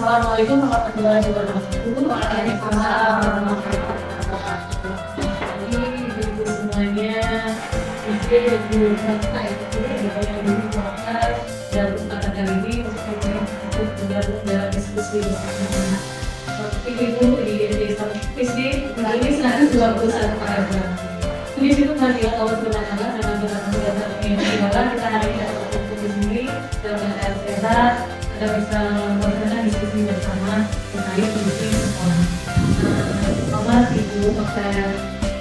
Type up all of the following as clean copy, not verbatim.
Assalamualaikum warahmatullahi wabarakatuh. Waalaikumsalam warahmatullahi wabarakatuh. Jadi semuanya, izin dulu selesai itu yang dulu melakukan dan kesempatan kali ini untuk bergabung dalam diskusi bersama. Seperti itu di desa Fisdi kali ini 121 paragraf. Di situ nanti Allah SWT dengan kegiatan yang kita hari ini dapat berkumpul di sini dalam keadaan sehat. Kita bisa melakukan diskusi bersama terkait diskusi sekolah. Selamat Ibu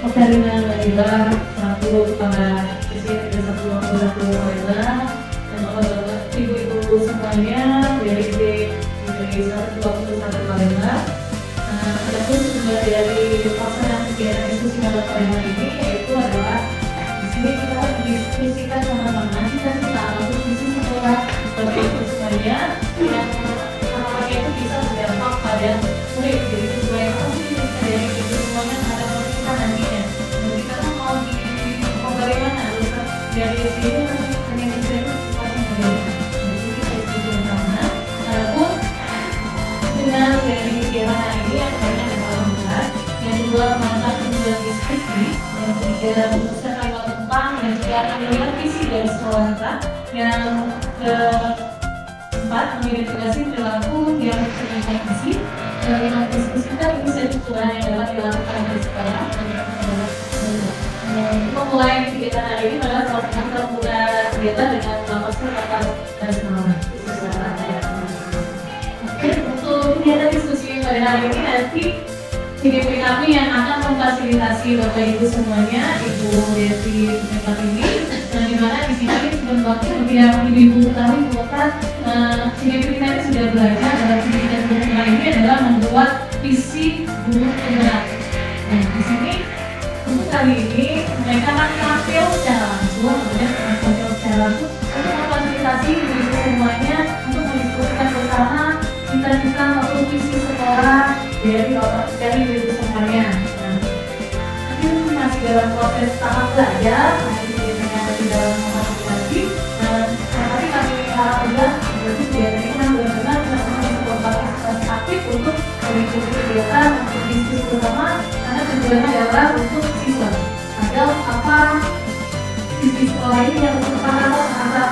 Oktarina Manila, selaku Kepala Desa Desa Manila, dan Bapak Ibu semuanya dari Desa 21 Manila. Adapun sumber dari pelaksanaan kegiatan diskusi pada ini yaitu adalah di sini kita diskusikan sama-sama kita untuk diskusi sekolah seperti itu semuanya yang namanya itu bisa berdampak pada murid. Jadi sesuai dari itu semuanya ada kita nantinya. Jadi kita mau bagaimana dari sini hanya bisa seperti itu. Jadi kita diskusi bersama. Adapun dengan dari kegiatan hari ini yang banyak yang alhamdulillah, yang kedua manfaat kemudian diskusi, yang ketiga memutuskan lewat tentang dan juga melihat visi dari sekolah kita, yang keempat mengidentifikasi perilaku yang terkait visi, dan yang diskusi kita bisa dikurang yang dapat dilakukan di sekolah. Memulai kegiatan hari ini adalah salah satu kita memulai kegiatan dengan melakukan kata dan semangat. Untuk kegiatan diskusi pada hari ini nanti IDP kami yang akan memfasilitasi Bapak Ibu semuanya, Ibu Desi Mekat ini, dan dimana di sini sebenarnya yang Ibu ketahui bahwa IDP kita ini sudah belajar dalam pendidikan guru penggerak ini adalah membuat visi guru penggerak. Nah di sini untuk kali ini mereka akan tampil secara langsung, untuk memfasilitasi Ibu semuanya untuk mendiskusikan bersama cita-cita maupun visi sekolah dari Ibu semuanya. Nanti masih dalam proses tahap belajar, masih dalam memfasilitasi. Tapi kami harapkan berarti kegiatan ini benar-benar bisa partisipasi aktif untuk mengikuti kegiatan untuk diskusi bersama, karena tujuannya adalah untuk siswa. Agar apa visi sekolah ini yang apa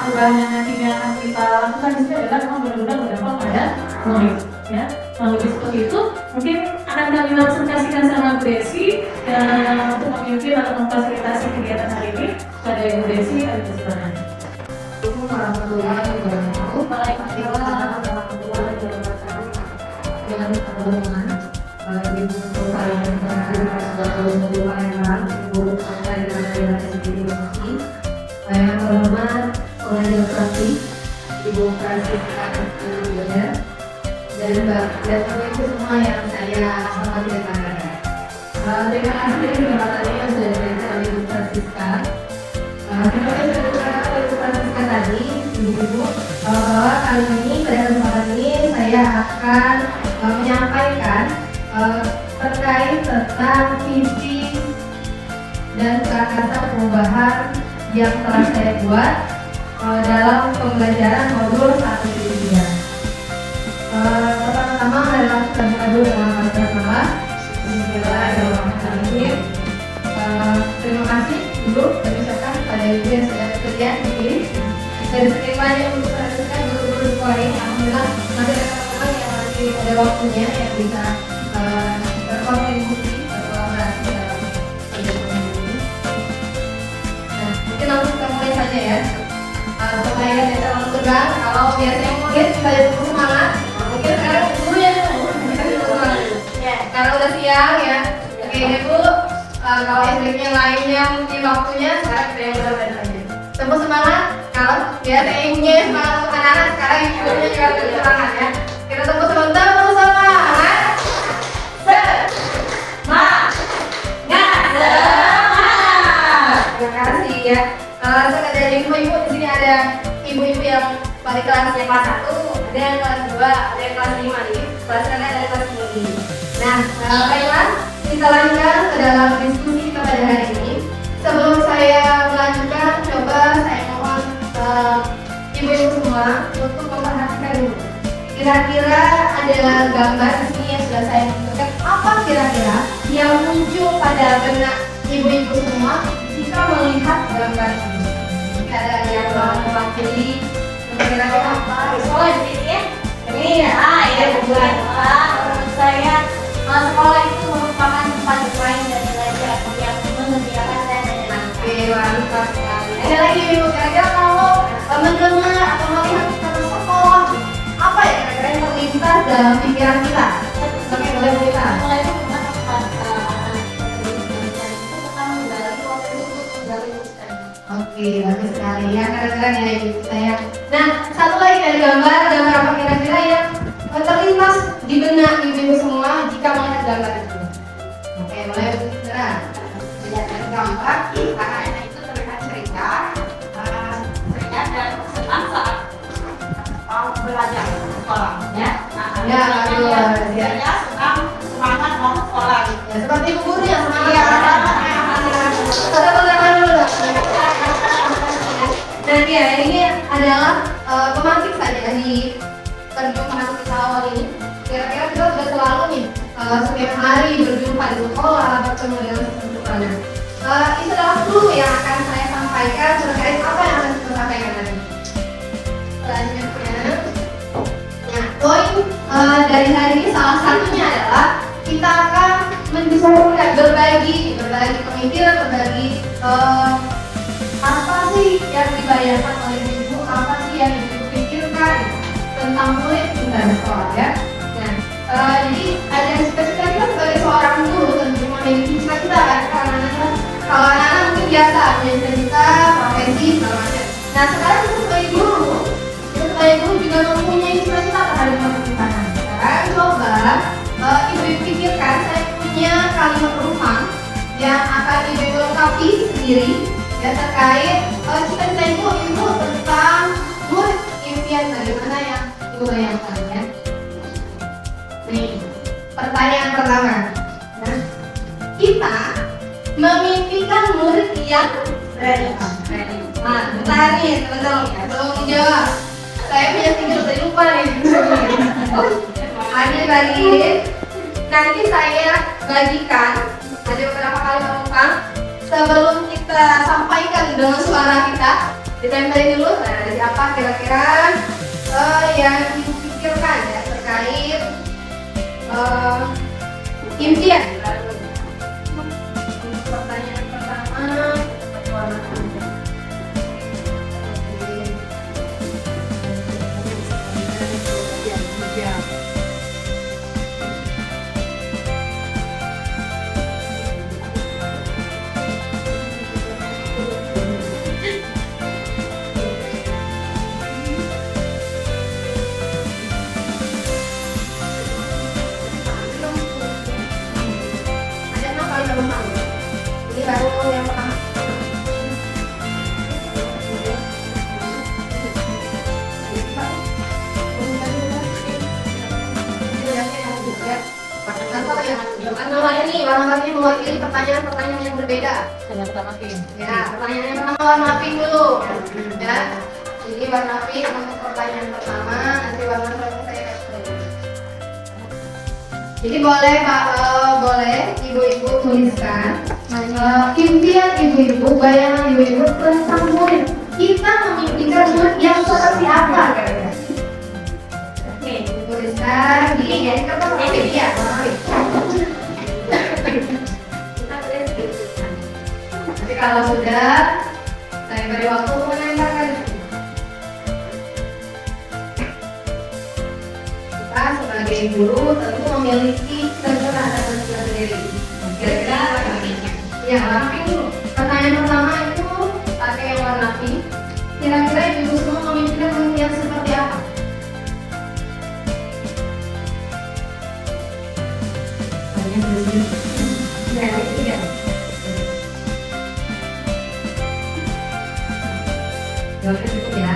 perubahan yang nantinya akan kita lakukan di sini adalah memang benar-benar berdampak pada murid. Ya, kalau seperti itu mungkin akan kami presentasikan sama Bu Desi untuk memimpin atau memfasilitasi kegiatan hari ini. Pada Ibu Desi, ada kesempatan. Assalamualaikum warahmatullahi wabarakatuh. Waalaikumsalam warahmatullahi wabarakatuh. Dengan teman-teman, Ibu Kalian Ibu Kalian yang terhormat pengajar praktik Ibu Francisca Bener dan Bapak-Ibu semua yang saya hormati dan banggakan. Terima kasih kesempatannya yang sudah diberikan oleh Ibu Francisca. Seperti yang sudah Ibu Francisca tadi, Ibu, bahwa kali ini pada kesempatan ini saya akan menyampaikan terkait tentang visi dan gagasan perubahan yang telah saya buat dalam pembelajaran modul 1.3. Pertama-tama adalah kita buka dulu dengan bersama. Bismillahirrahmanirrahim. Terima kasih dulu kami ucapkan kepada Ibu yang sudah bekerja di sini. Dari sekian banyak yang memperhatikan guru-guru sekolah ini, alhamdulillah masih ada teman-teman yang masih ada waktunya yang bisa berkontribusi, berkolaborasi dalam kerjasama ini. Nah, mungkin langsung kita mulai saja ya. Supaya tidak terlalu tegang, kalau biasanya mungkin saya tunggu semangat, mungkin sekarang dulu ya, karena udah siang ya. Oke Ibu, kalau SDG lainnya mungkin waktunya, sekarang kita yang benar-benar aja. Tunggu semangat, kalau biasanya ibunya semangat untuk anak-anak, sekarang ibunya juga lebih semangat ya. Kita tunggu sebentar, tunggu semangat. Terima kasih ya. Saya dari ibu-ibu di sini ada ibu-ibu yang pada kelasnya kelas 1, ada yang kelas 2, ada yang kelas 5 nih. Kelas kalian ada kelas tinggi. Nah, baiklah kita lanjutkan ke dalam diskusi kita pada hari ini. Sebelum saya melanjutkan, coba saya mohon ibu-ibu semua untuk memperhatikan dulu. Kira-kira ada gambar di sini yang sudah saya tunjukkan. Apa kira-kira yang muncul pada benak ibu-ibu semua jika melihat gambar ini? Jika ada yang mewakili, kira-kira apa? Sekolah di sini ya? Ini ya bukan. Menurut saya sekolah itu merupakan tempat bermain dan belajar yang mengembirakan dan menyenangkan. Oke, mantap sekali. Ada lagi ibu, kira-kira kalau mendengar atau melihat kata sekolah, apa ya kira-kira yang terlintas dalam pikiran kita? Oke, boleh cerita. Sekolah itu memang tempat anak-anak itu pertama menggali waktu untuk menggali urusan. Oke, bagus sekali ya, keren-keren ya ibu saya. Nah, satu lagi ada gambar apa kira-kira yang terlintas di benak ibu semua jika melihat gambar itu? Oke, boleh segera. Lihat dari gambar, anak-anak itu terlihat ceria, Ceria dan senang saat mau belajar di sekolah. Ya, Ya, bagus. Ya. Saya senang semangat mau sekolah. Ya, seperti ibu guru yang semangat. Iya. Tepuk tangan dulu. Dan ya, ini adalah pemantik saja di perjumpaan kita awal ini. Kira-kira kita sudah selalu nih setiap hari berjumpa di sekolah, bertemu dengan seseorang. Itu adalah clue yang akan saya sampaikan terkait apa yang akan kita sampaikan tadi. Selanjutnya, nah, poin dari hari ini salah satunya adalah kita akan mendiskusikan berbagi pemikiran, berbagi apa sih yang dibayangkan oleh ibu, apa sih yang ibu pikirkan tentang murid kita di sekolah ya. Nah, jadi ada cita-cita kita sebagai seorang guru tentu memiliki cita-cita kan, kalau anak-anak mungkin biasa punya cita-cita, profesi, segala macam. Nah, sekarang kita sebagai guru juga mempunyai cita-cita terhadap masa depan. Sekarang coba ibu pikirkan, saya punya kalimat rumah yang akan ibu lengkapi sendiri ya terkait cita-cita ibu tentang murid impian bagaimana yang ibu bayangkan ya. Nih, pertanyaan pertama. Nah, kita memimpikan murid yang ready. Nah, bentar nih teman-teman, belum dijawab. Saya punya tiga tadi lupa nih. Lanjut lagi. Nanti saya bagikan ada beberapa kali penumpang. Sebelum kita sampaikan dengan suara kita, ditempelin dulu. Nah, dari apa kira-kira yang dipikirkan ya terkait impian. Pertanyaan pertama, warna kuning. Ini baru yang pertama. Warna-warni mewakili pertanyaan-pertanyaan yang berbeda. Yang pertama pink. Ya, pertanyaan yang pertama warna pink dulu. Ya, ini warna pink untuk pertanyaan pertama. Nanti warna selanjutnya saya kasih. Jadi boleh Pak, boleh ibu-ibu tuliskan impian ibu-ibu, bayangan ibu-ibu tentang murid. Kita memimpikan murid yang seperti apa kira-kira? Oke, tuliskan di kertas ya. Nanti kalau sudah, saya beri waktu untuk menempelkan. Kita sebagai guru tentu memiliki kecerdasan sendiri. Kira-kira ya warna pink dulu. Pertanyaan pertama itu pakai yang warna pink. Kira-kira ibu semua memimpikan murid yang seperti apa? Ya, itu ya. Jawabnya cukup ya.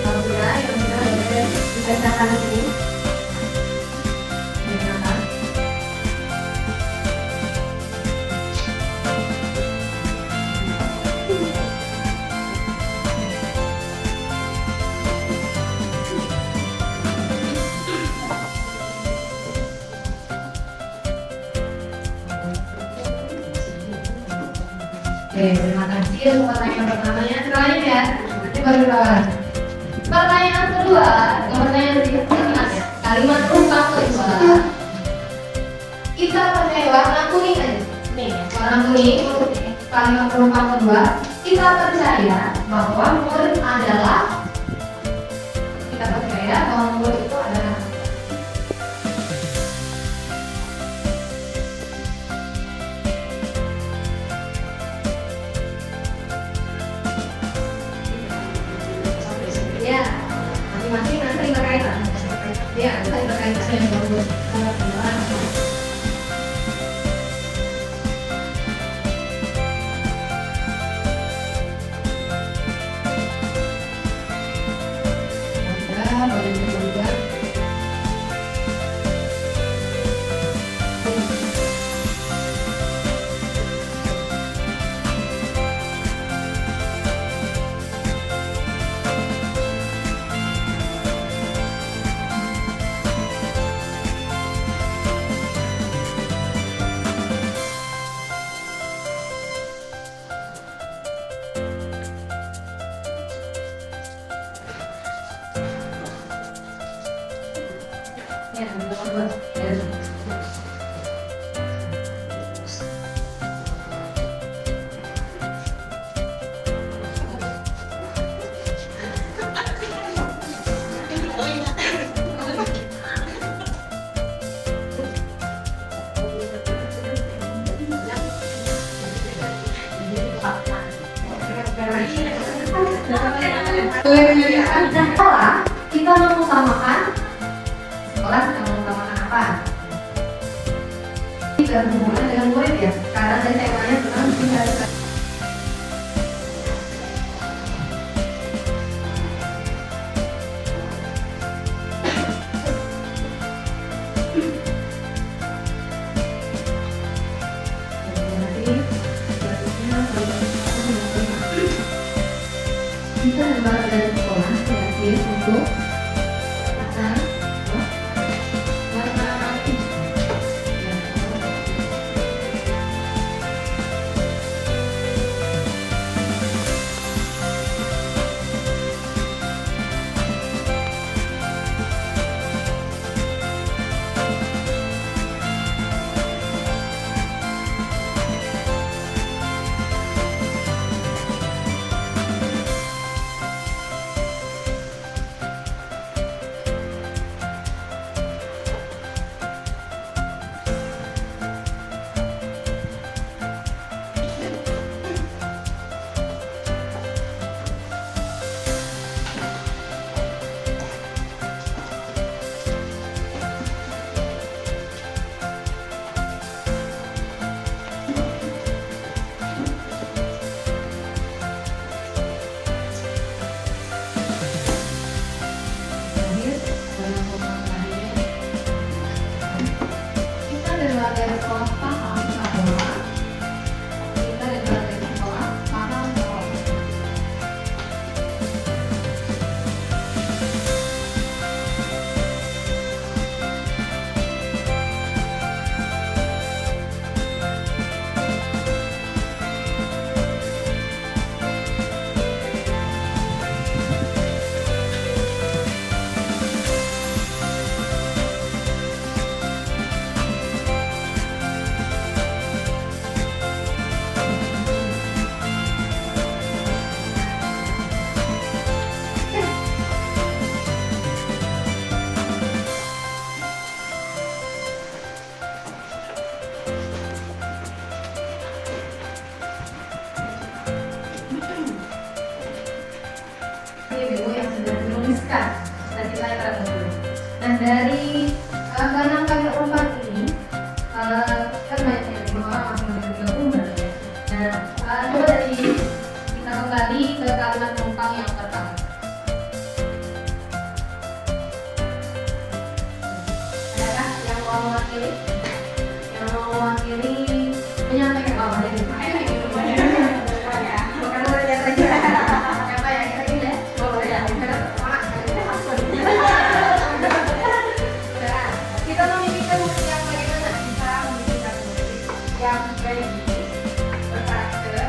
Kalau sudah, yang sudah dibacakan ini. Silakan. Oke, terima kasih untuk pertanyaan pertamanya. Selanjutnya ya, nanti baru lawan. Pertanyaan kedua, pertanyaan berikutnya ingat ya. Kalimat rumput kedua. Kita percaya warna kuning aja. Nih, warna kuning. Kalimat rumput kedua. Kita percaya bahwa murid adalah. Kita percaya bahwa murid itu adalah. Ya, masing-masing nanti berkaitan. Ya, nanti berkaitan yang bagus. Boleh juga. Ya, bagus. Ya. Sekolah kita mengutamakan sekolah kita mengutamakan apa? Ini berhubungan dengan murid ya, karena tadi saya tanya tentang tinggal. Kita lembaga dari sekolah kreatif untuk dari sekolah paham bahwa kita dari sekolah paham bahwa ini yang sudah menuliskan dan dilayar dulu. Nah dari enam kali empat ini kan banyak yang orang masih bergabung ya. Nah coba dari kita kembali ke kalimat numpang yang pertama. Adakah yang mau mewakili? Yang mau mewakili menyampaikan apa dari yang baik, berkarakter,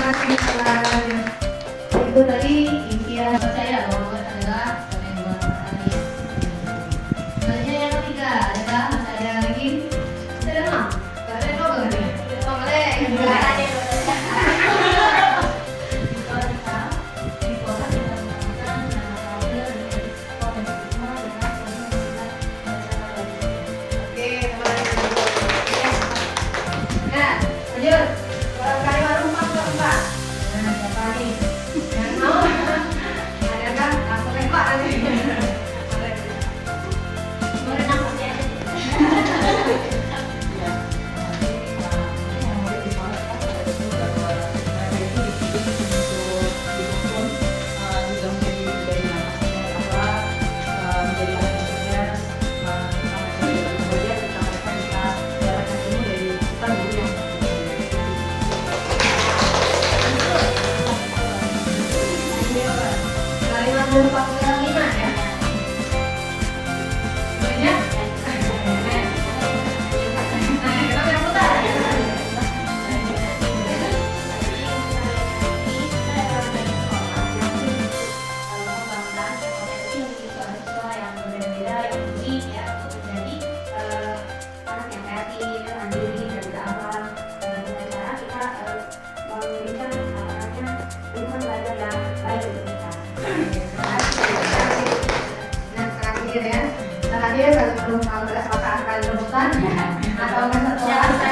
kasih telah itu tadi impian saya bahwa adalah sampai 2 hari. Selanjutnya yang ketiga adalah masih ada lagi senang. Karena kau boleh, kau boleh. Lanjut, kali baru 4. Nah, siapa nih? Yang mau? Ada kan? Langsung lempar aja. Berenang pasti ada. Kalimat 45 ya. Banyak. Nah, kita yang putar. Terakhir kalau akan rebutan atau satu oke,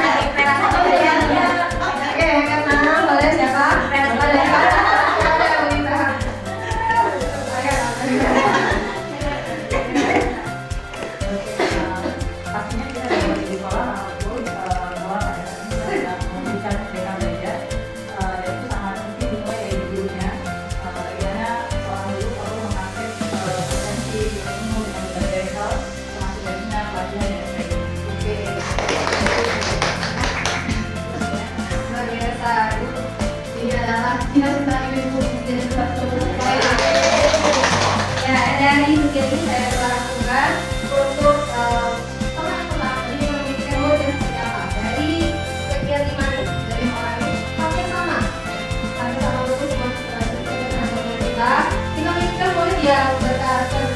karena boleh siapa? Boleh. Pastinya kita di sekolah bahwa pada saat ini kita sedang memberikan mereka belajar dan itu sangat penting dimulai dari gurunya bagaimana seorang guru perlu mengakses potensi ilmu dengan berbagai hal termasuk dari minat, pelatihan dan sebagainya. Oke. Luar biasa. Ini adalah cita-cita ibu dan ya, dari kegiatan ini saya telah lakukan untuk teman-teman tadi memikirkan model seperti apa dari kegiatan ini dari orang ini sampai sama untuk semua kita memikirkan model yang berkarakter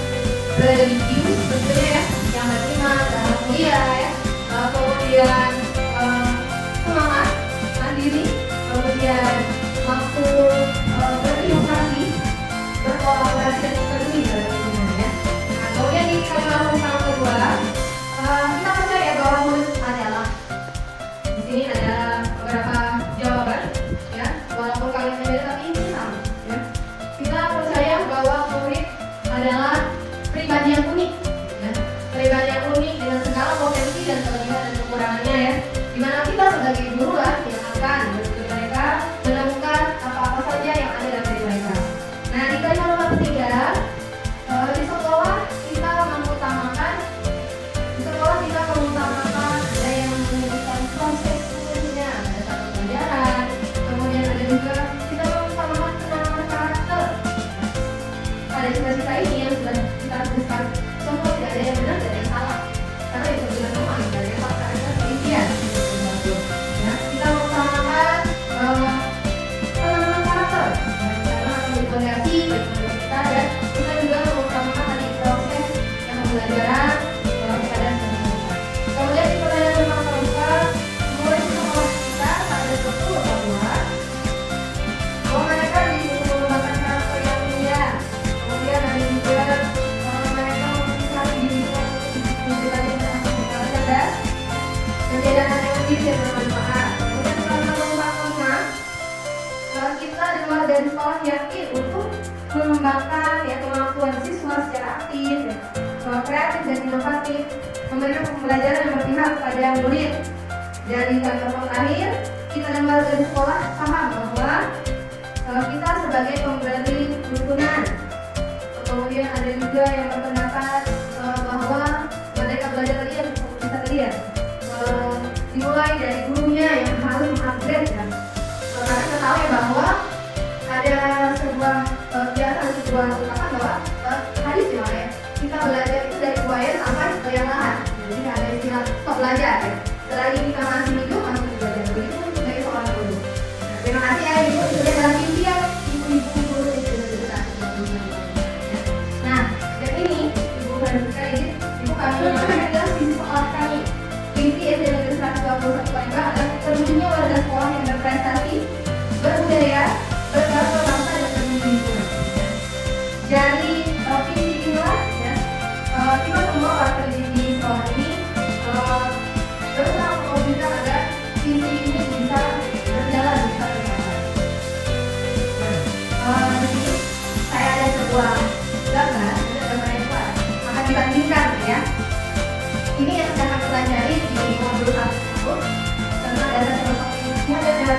religius tentunya ya, yang beriman dalam kuliah ya, kemudian semangat mandiri, kemudian mampu berinovasi, berkolaborasi dan peduli dalam lingkungannya. Nah, kemudian di kalimat yang kedua, kita percaya bahwa murid adalah di sini ada beberapa jawaban ya, walaupun kalian beda tapi ini sama ya. Kita percaya bahwa murid adalah pribadi yang unik ya. Pribadi yang unik dengan segala potensi dan kelebihan dan kekurangannya ya, dimana kita sebagai guru lah yang akan membantu mereka menemukan apa-apa saja yang ada dalam diri mereka. Nah, di kalimat nomor 3, di sekolah kita mengutamakan ada yang menyebutkan proses seluruhnya, ada satu pelajaran, kemudian ada juga kita mengutamakan penanaman karakter. Pada cita-cita ini yang sudah kita tuliskan, semua tidak ada yang benar, tidak ada yang salah, karena itu sudah semua tidak ada yang salah, karena kita penelitian. Ya, kita mengutamakan penanaman karakter, karena akan bervariasi bagi kita, dan kita juga mengutamakan tadi proses yang pembelajaran kepada semua. Kemudian di pertanyaan nomor 4, mulai sekolah kita pada suatu bahwa mereka disuruh mengembangkan karakter yang mulia. Kemudian ada juga mereka mencari diri menjadi anak yang cerdas, menjadi anak yang mandiri dan bermanfaat. Kemudian selama nomor 5, kita di luar dari sekolah yakin untuk mengembangkan ya kemampuan siswa secara aktif, ya, kreatif dan inovatif, memberikan pembelajaran yang berpihak pada murid. Dan di kalimat terakhir, kita dan warga di sekolah paham bahwa kita sebagai pemberi dukungan. Kemudian ada juga yang berpendapat bahwa mereka belajar tadi yang kita tadi ya, dimulai dari gurunya yang harus mengupgrade ya. Karena kita tahu ya bahwa ada sebuah kebiasaan, sebuah ungkapan bahwa hadis di mana ya, kita belajar itu dari buaya sampai ke yang lahan. Jadi ada istilah stop belajar ya. Selagi kita masih hidup, masih belajar. Begitu sebagai seorang guru. Terima kasih ya Ibu.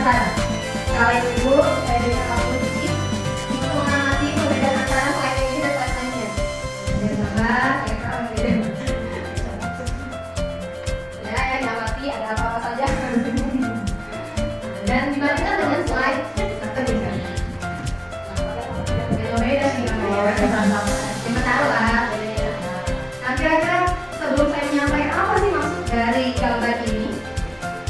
sekarang. Kalau ibu, saya berikan waktu sedikit untuk mengamati perbedaan antara slide ini dan slide lainnya. Biar sabar, saya beda. Ya, amati ada apa-apa saja. Dan dibandingkan dengan slide tertuliskan. Beda sih namanya. Cuma taruh lah. Nah, kira-kira sebelum saya menyampaikan apa sih maksud dari gambar ini,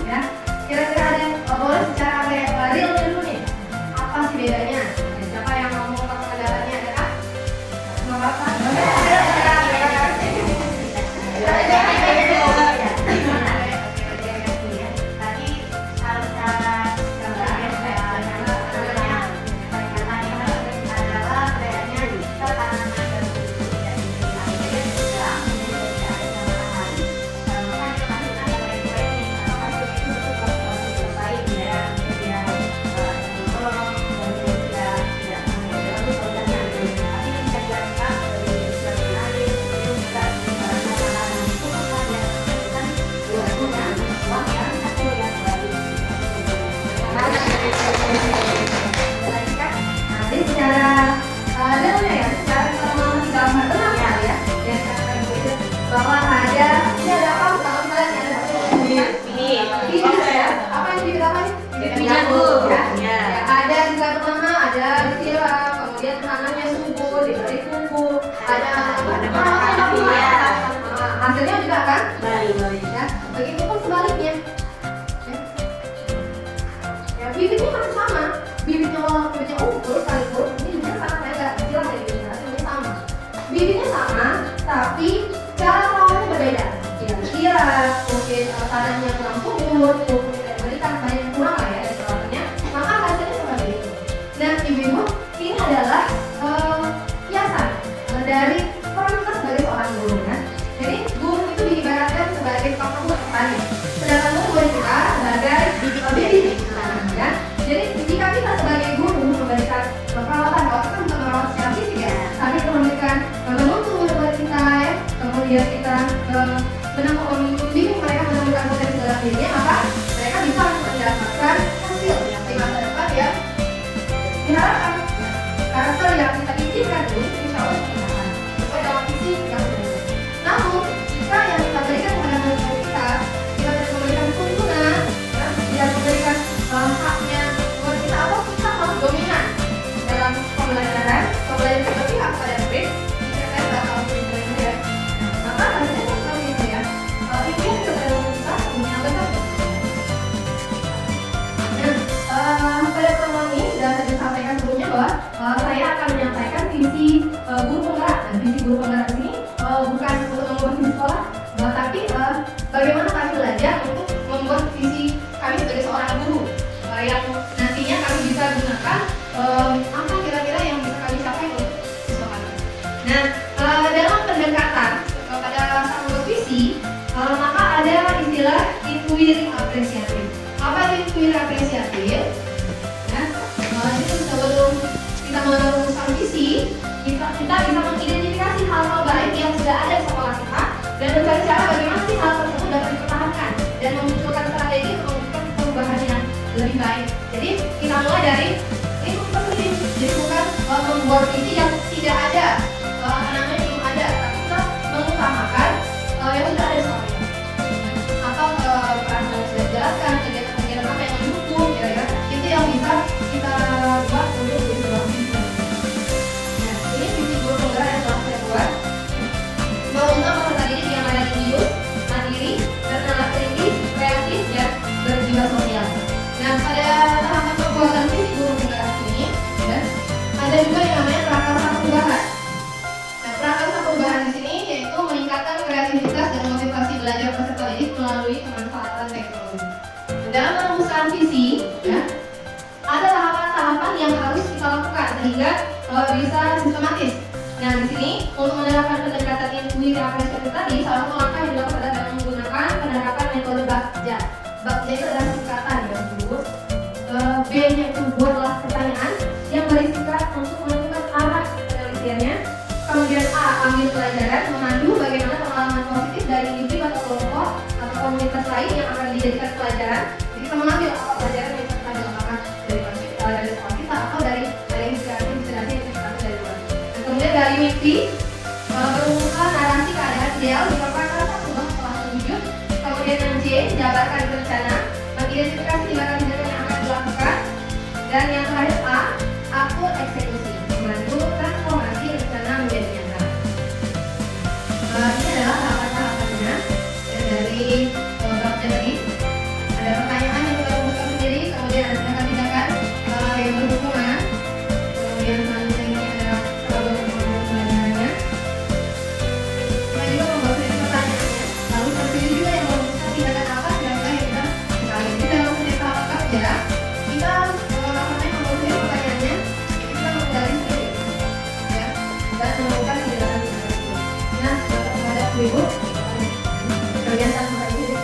ya, kira-kira ada yang boleh secara real dulu nih, apa sih bedanya? Siapa yang mau mengungkap pendapatnya, ada kah? Nggak apa-apa. Bahwa ada apa kalau misalnya ada apa yang bibit apa nih? Bibit jagung ya. Ada di satu mana, ada disiram, kemudian tanamnya subur, diberi pupuk, ada hasilnya juga kan? Baik ya. Begitu pun sebaliknya. Ya, bibitnya masih sama, bibitnya unggul sekalipun ini juga sangat agak kecil dari bibitnya, hasilnya sama. Bibitnya sama, tapi cara perawatannya berbeda. Kira-kira mungkin tanahnya kurang subur, pupuk tidak diberikan banyak yang kurang lah ya dari perawatannya, maka hasilnya seperti itu. Nah, ibu-ibu, ini adalah kiasan dari peran kita sebagai seorang guru ya. Jadi guru itu diibaratkan sebagai tukang petani, sedangkan murid kita sebagai bibit ya. Jadi jika kita sebagai guru memberikan perawatan, kalau kita bukan merawat secara fisik ya, tapi kita memberikan mutu buat kita ya, kemudian kita membimbing mereka menemukan potensi dalam dirinya, maka mereka bisa mendapatkan hasil yang di masa depan ya diharapkan. Karakter yang kita inginkan ini insya Allah kita sesuai dalam visi yang benar. Namun jika yang kita berikan kepada murid kita tidak memberikan tuntunan ya, tidak memberikan haknya murid kita atau kita malah dominan dalam pembelajaran berpihak pada murid, kita bakal murid-murid maka hasilnya seperti itu ya. Ini yang kita kita punya betul. Nah, pada pertemuan ini sudah saya sampaikan sebelumnya bahwa saya akan menyampaikan visi guru penggerak. Dan visi guru penggerak ini bukan untuk membuat visi sekolah, tapi bagaimana kami belajar untuk membuat visi kami sebagai seorang guru yang nantinya kami bisa gunakan apa kira-kira yang bisa kami capai untuk siswa kami. Nah, dalam pendekatan pada sang visi, maka ada istilah inquiry apresiatif. Apa itu inquiry apresiatif? Nah, itu sebelum kita merumuskan visi, kita bisa mengidentifikasi hal-hal baik yang sudah ada di sekolah kita dan mencari cara bagaimana sih hal tersebut dapat dipertahankan dan memunculkan strategi untuk mewujudkan perubahan yang lebih baik. Jadi kita mulai dari itu seperti ini. Jadi bukan membuat visi yang tidak ada, namanya belum ada, tapi kita mengutamakan yang sudah ada di sekolah kita. Atau peran yang sudah dijelaskan, kegiatan-kegiatan apa yang mendukung, kira-kira itu yang bisa kita buat untuk di sebuah visi. Nah, ini visi guru penggerak yang telah saya buat. Mengungkap peserta didik yang ada religius, mandiri, bernalar kritis, kreatif, dan berjiwa sosial. Nah, pada tahapan pembuatan visi guru penggerak ini, ya, ada juga yang namanya prakarsa perubahan. Nah, prakarsa perubahan di sini yaitu meningkatkan kreativitas dan motivasi belajar peserta didik melalui pemanfaatan teknologi. Dalam merumuskan visi, ya, ada tahapan-tahapan yang harus kita lakukan sehingga bisa sistematis. Nah, di sini untuk menerapkan pendekatan inquiry apresiatif tadi, salah satu langkah yang dilakukan adalah dengan menggunakan penerapan metode Bagja. Bagja itu adalah singkatan ya, Bu. B-nya itu buatlah pertanyaan yang berisikan untuk menentukan arah penelitiannya. Kemudian A, ambil pelajaran, memandu bagaimana pengalaman positif dari individu atau kelompok atau komunitas lain yang akan dijadikan pelajaran. Jadi kita mengambil apa pelajaran yang kita dapat. dari mimpi, merumuskan narasi keadaan ideal dilakukan salah satu setelah wujud. Kemudian yang J, jabarkan rencana, mengidentifikasi tindakan tindakan yang akan dilakukan. Dan yang terakhir A, atur eksekusi, membantu transformasi rencana menjadi nyata. Ini adalah tahapan-tahapannya. Dan dari bab tadi ada pertanyaan yang kita rumuskan sendiri, kemudian ada tindakan-tindakan yang berhubungan, kemudian selanjutnya ini adalah problem pembelajarannya. Kita juga membuat sendiri pertanyaannya, lalu seperti itu juga yang merumuskan tindakan apa kira-kira yang kita sekali. Jadi dalam setiap tahap kerja kita membuat sendiri pertanyaannya, kita menggali sendiri, ya, dan menemukan tindakan itu. Nah, kepada Ibu, kegiatan sampai ini.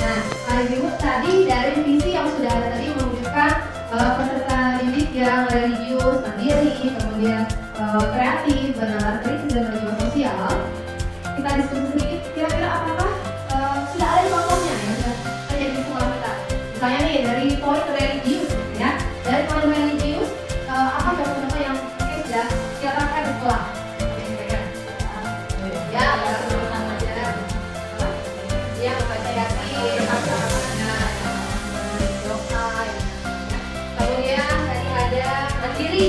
Nah, Ibu tadi dari visi yang sudah ada tadi mewujudkan peserta didik yang religius, mandiri, kemudian kreatif, bernalar kritis dan berjiwa sosial. Kita diskusi sedikit, kira-kira apakah sudah ada contohnya yang sudah terjadi di sekolah kita? Misalnya nih dari poin religius, ya, dari poin religius apa contoh-contoh yang sudah kita terapkan di sekolah? Ya, sama aja. Ya, membaca yasin, kemudian tadi ada mandiri.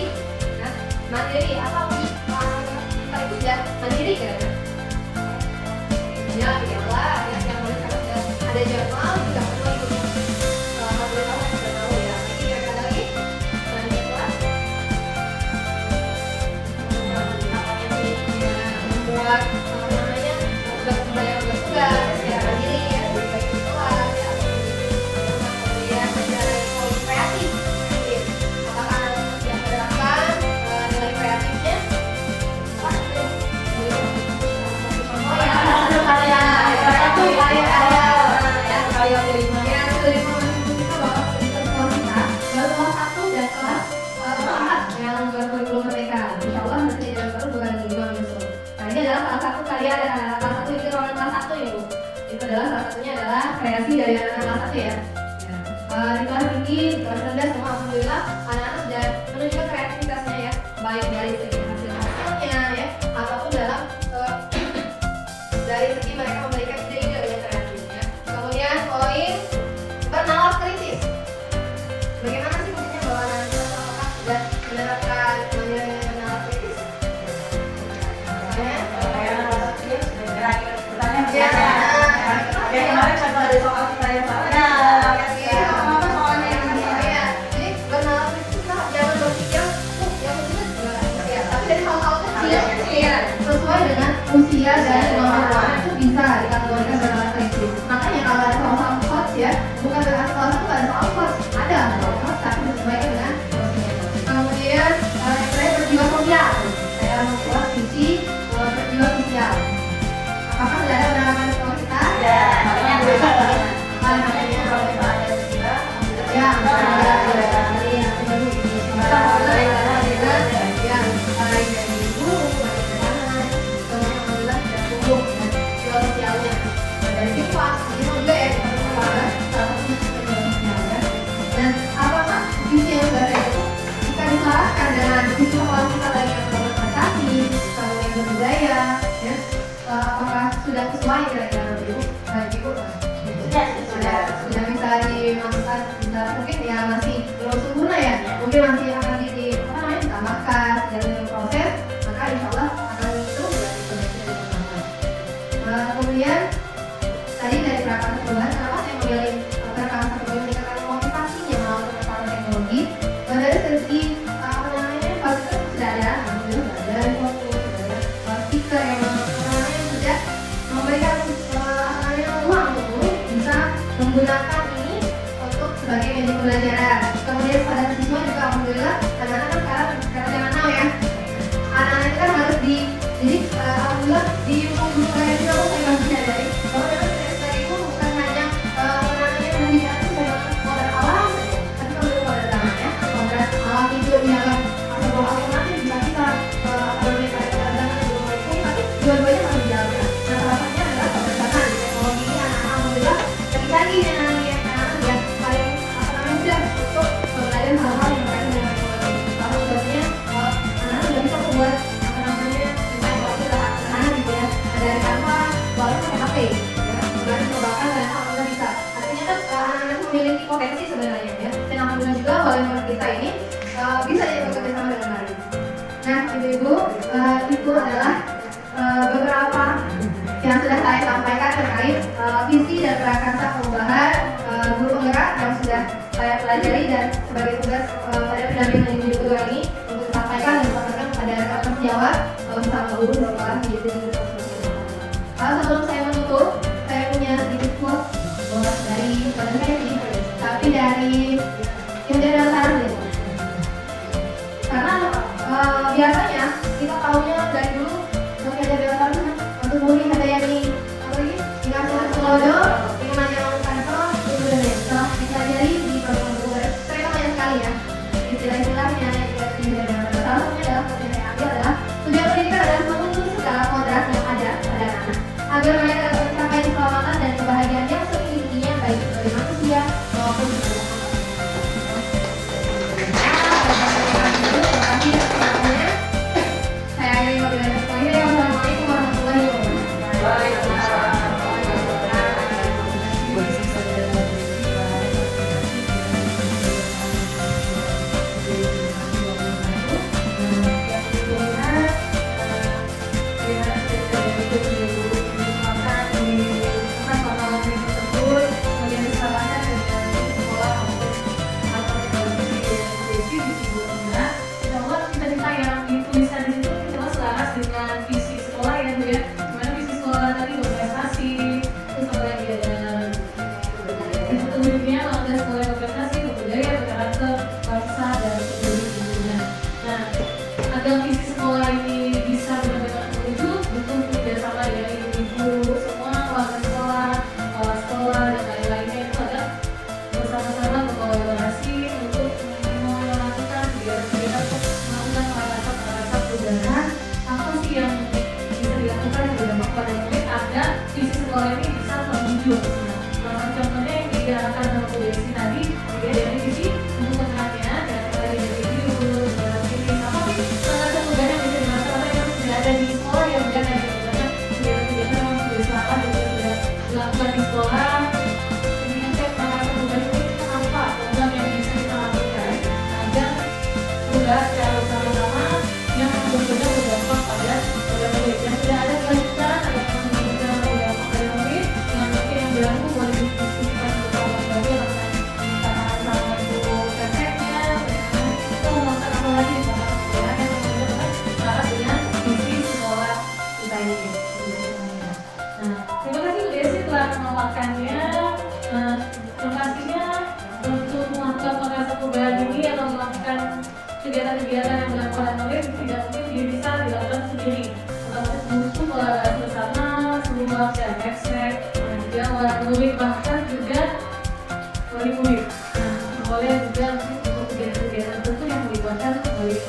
Nah, mandiri apa kita itu sudah mandiri kan? Ya, iyalah, ya, yang boleh kalau sudah ada jadwal juga perlu ikut. Kalau boleh tahu sudah tahu ya. Ini ada lagi selanjutnya kelas. Membuat namanya tugas pembelajaran tugas ya mandiri ya, baik di kelas ya, kemudian ada poin kreatif. Apakah yang menerapkan nilai kreatifnya? Oh ya, ada karya yang kelima kita bakal kita sekolah kita baru kelas 1 dan kelas 4 yang kurikulum mereka. Insya Allah nanti di dalam baru bukan 5 besok. Nah, ini adalah salah satu karya dari anak kelas 1, ini ruangan kelas 1 ya Bu. Itu adalah salah satunya adalah kreasi dari anak kelas 1 ya. Di kelas tinggi, di kelas rendah semua alhamdulillah anak-anak sudah menunjukkan kreativitasnya ya, baik dari segi hasilnya ya, ataupun dalam dari segi mereka memberikan ide-ide yang kreatif ya. Kemudian poin bernalar kritis. Bagaimana sih fungsinya bahwa anak-anak apakah sudah menerapkan bernalar kritis? Kayak kemarin contoh ada soal kita yang salah. Jadi bernalar kritis kita jangan berpikir yang benar ya, tapi dari hal-hal kecil sesuai dengan usia dan kemampuan itu bisa dikategorikan bernalar kritis. Makanya kalau ada soal coach ya, bukan berarti soal satu ada soal coach, ada soal coach tapi sesuaikan dengan usia. Kemudian yang terakhir berjiwa sosial. Saya membuat visi berjiwa sosial. Apakah sudah ada penerapan di sekolah kita? Ya, makanya gue Makanya kalau kita ada juga, ya, dan apakah visi yang sudah ada itu jika diselaraskan dengan visi sekolah kita tadi yang berprestasi, kemudian berbudaya, ya, apakah sudah sesuai kira-kira Ibu? Ibu sudah bisa dimasukkan, bisa mungkin ya masih belum sempurna ya, mungkin masih akan ditambahkan dalam proses, maka insya Allah akan itu kemudian tadi dari perangkat perubahan, kenapa saya memilih perangkat perubahan meningkatkan motivasinya melalui penerapan teknologi? Dari segi fasilitas sudah ada, alhamdulillah sudah ada fokus, sudah ada stiker yang sudah memberikan ruang untuk guru bisa menggunakan ini untuk sebagai media pembelajaran. Kemudian pada siswa juga alhamdulillah anak-anak kan sekarang karena zaman now ya, anak-anak itu kan harus jadi alhamdulillah di guru saya juga saya nggak bisa dari bahwa memang dari itu bukan hanya pendidikan itu memang modal awal saja, tapi kalau itu modal utamanya modal alat itu dianggap atau alternatif bisa kita pelajaran guru itu, tapi dua-duanya harus dijalankan. Nah, salah satunya adalah pembelajaran teknologi ini anak-anak alhamdulillah canggih ya anak-anak yang paling mudah untuk belajar hal-hal yang berkaitan dengan teknologi. Salah satunya anak-anak sudah bisa membuat kita ini bisa ya bekerja sama dengan baik. Nah, ibu-ibu, itu adalah beberapa yang sudah saya sampaikan terkait visi dan prakarsa perubahan guru penggerak yang sudah saya pelajari dan sebagai tugas pada pendampingan minggu kedua ini untuk disampaikan dan disampaikan kepada rekan sejawat bersama guru dan kelas di sini. Sebelum saya menutup, saya punya sedikit quote dari bukan ini, tapi dari Yudhira Sarli. Karena biasanya kita tahunya dari dulu Yudhira Sarli untuk murid ada yang ini apa lagi? Ingat Solodo, Ingman yang kantor, itu dan yang telah dipelajari di program guru. Mereka banyak sekali ya istilah-istilahnya yang Yudhira Sarli. Salah satunya adalah yang saya ambil adalah tujuan pendidikan adalah menuntut segala kodrat yang ada pada anak agar mereka dapat mencapai keselamatan dan kebahagiaan yang setinggi-tingginya baik sebagai manusia maupun sebagai saya akhiri wabillahi taufiq. Wassalamualaikum warahmatullahi wabarakatuh. Agar visi sekolah ini bisa benar-benar terwujud, butuh kerjasama dari ibu semua, warga sekolah, kepala sekolah dan lain-lainnya itu ada bersama-sama berkolaborasi untuk melakukan kegiatan melakukan pengawasan perubahan. Apa sih yang bisa dilakukan yang berdampak pada murid agar visi sekolah ini bisa terwujud? Contohnya yang diarahkan sama Bu Desi tadi, dari visi untuk penerannya dan dari guru ada di sekolah yang bukan ada kegiatan-kegiatan yang sudah dilakukan dan sudah dilakukan di sekolah. Kemudian saya merasa tugas ini apa program yang bisa kita lakukan agar tugas secara bersama-sama yang benar-benar berdampak pada murid. Dan sudah ada kelanjutan, ada penelitian yang berdampak pada murid yang mungkin yang berlaku boleh didiskusikan bersama lagi lakukan sama ibu dosennya, itu melakukan apa lagi di sekolah yang kemudian syarat dengan visi sekolah kita ini. Nah, terima kasih Bu Desi telah memaparkannya. Pastinya untuk melakukan pengawasan perubahan ini atau melakukan kegiatan-kegiatan yang dilakukan oleh murid tidak mungkin bisa dilakukan sendiri. Otomatis butuh kolaborasi bersama seluruh dan ekspert, sejawat, murid bahkan juga wali murid. Nah, boleh juga untuk kegiatan-kegiatan tertentu yang melibatkan murid.